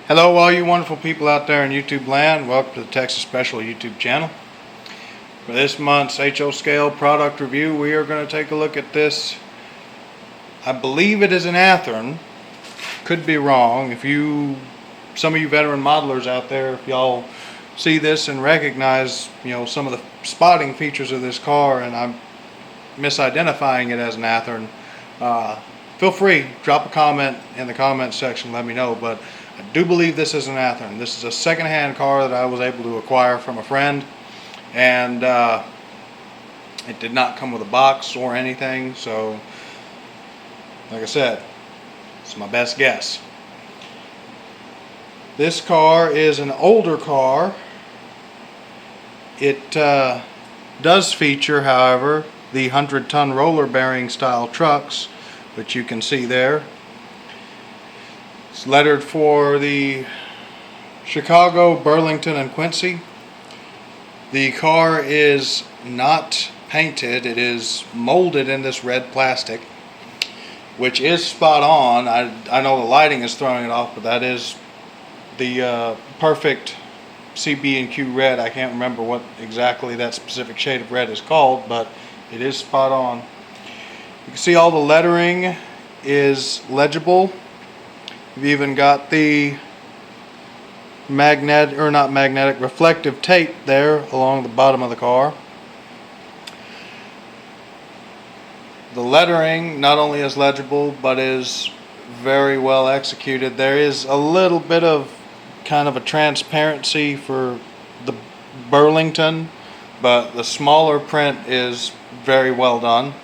Hello all you wonderful people out there in YouTube land. Welcome to the Texas Special YouTube channel. For this month's HO Scale product review, we are going to take a look at this. I believe it is an Athearn. Could be wrong. Some of you veteran modelers out there, if y'all see this and recognize, some of the spotting features of this car and I'm misidentifying it as an Athearn, feel free, drop a comment in the comments section, let me know. But I do believe this is an Athearn. This is a second-hand car that I was able to acquire from a friend, and it did not come with a box or anything, so like I said, it's my best guess. This car is an older car. It does feature, however, the 100-ton roller bearing style trucks, which you can see there. It's lettered for the Chicago, Burlington, and Quincy. The car is not painted. It is molded in this red plastic, which is spot on. I know the lighting is throwing it off, but that is the perfect CB&Q red. I can't remember what exactly that specific shade of red is called, but it is spot on. You can see all the lettering is legible. You've even got the reflective tape there along the bottom of the car. The lettering not only is legible, but is very well executed. There is a little bit of kind of a transparency for the Burlington, but the smaller print is very well done.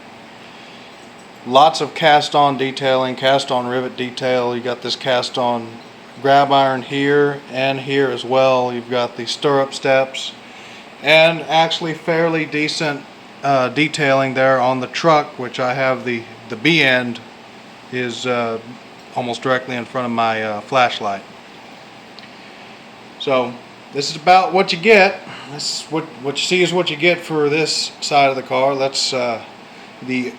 Lots of cast-on detailing, cast-on rivet detail. You got this cast-on grab iron here and here as well. You've got the stirrup steps, and actually fairly decent detailing there on the truck, which I have the B end is almost directly in front of my flashlight. So this is about what you get. This is what you see is what you get for this side of the car. The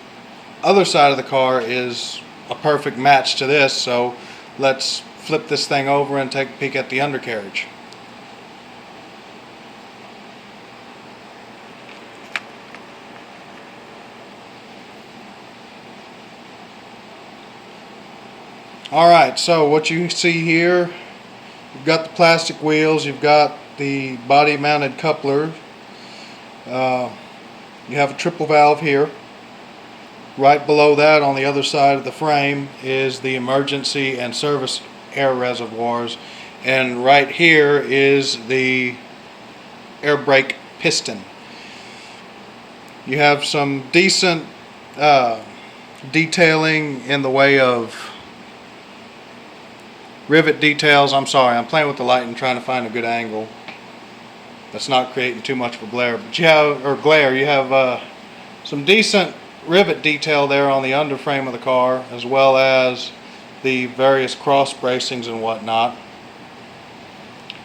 other side of the car is a perfect match to this, so let's flip this thing over and take a peek at the undercarriage. Alright, so what you see here, you've got the plastic wheels, you've got the body mounted coupler, you have a triple valve here. Right below that on the other side of the frame is the emergency and service air reservoirs, and right here is the air brake piston. You have some decent detailing in the way of rivet details. I'm sorry, I'm playing with the light and trying to find a good angle that's not creating too much of a glare, but you have some decent rivet detail there on the underframe of the car, as well as the various cross bracings and whatnot.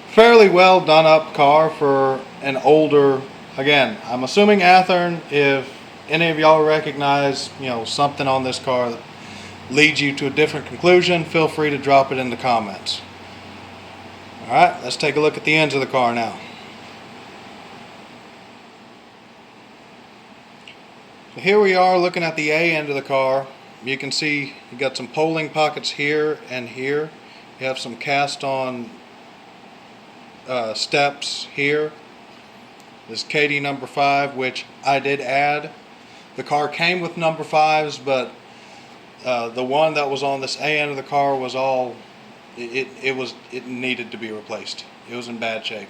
Fairly well done up car for an older, again, I'm assuming Athearn. If any of y'all recognize something on this car that leads you to a different conclusion, feel free to drop it in the comments. Alright, let's take a look at the ends of the car now. So here we are looking at the A end of the car. You can see you got some polling pockets here and here. You have some cast on steps here. This KD number 5, which I did add. The car came with number 5s, but the one that was on this A end of the car was all it needed to be replaced. It was in bad shape.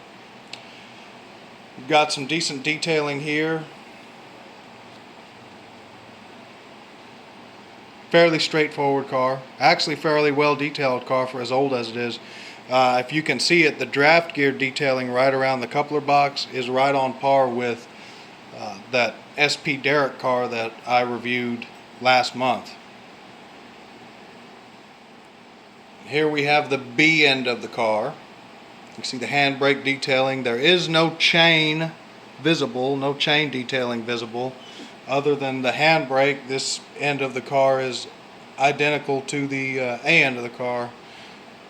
You've got some decent detailing here. Fairly straightforward car, actually fairly well detailed car for as old as it is. If you can see it, the draft gear detailing right around the coupler box is right on par with that SP Derrick car that I reviewed last month. Here we have the B end of the car. You can see the handbrake detailing. There is no chain visible, no chain detailing visible. Other than the handbrake, this end of the car is identical to the A end of the car.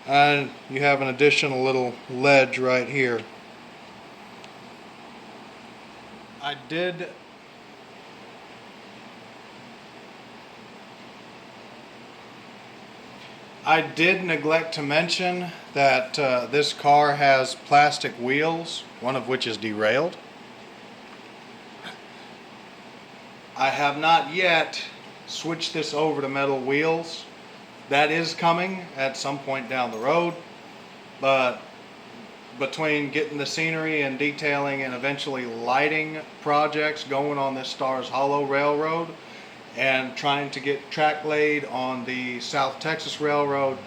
and you have an additional little ledge right here. I did neglect to mention that this car has plastic wheels, one of which is derailed. I have not yet switched this over to metal wheels. That is coming at some point down the road, but between getting the scenery and detailing and eventually lighting projects going on this Stars Hollow Railroad and trying to get track laid on the South Texas Railroad,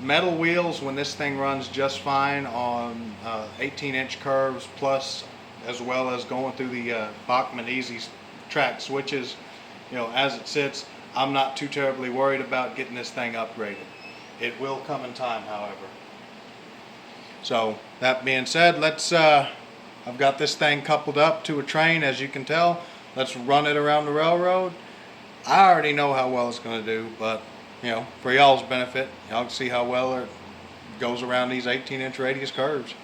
metal wheels, when this thing runs just fine on 18-inch curves, plus as well as going through the Bachmann Easy track switches, as it sits, I'm not too terribly worried about getting this thing upgraded. It will come in time, however. So that being said, I've got this thing coupled up to a train, as you can tell. Let's run it around the railroad. I already know how well it's going to do, but for y'all's benefit, y'all can see how well it goes around these 18-inch radius curves.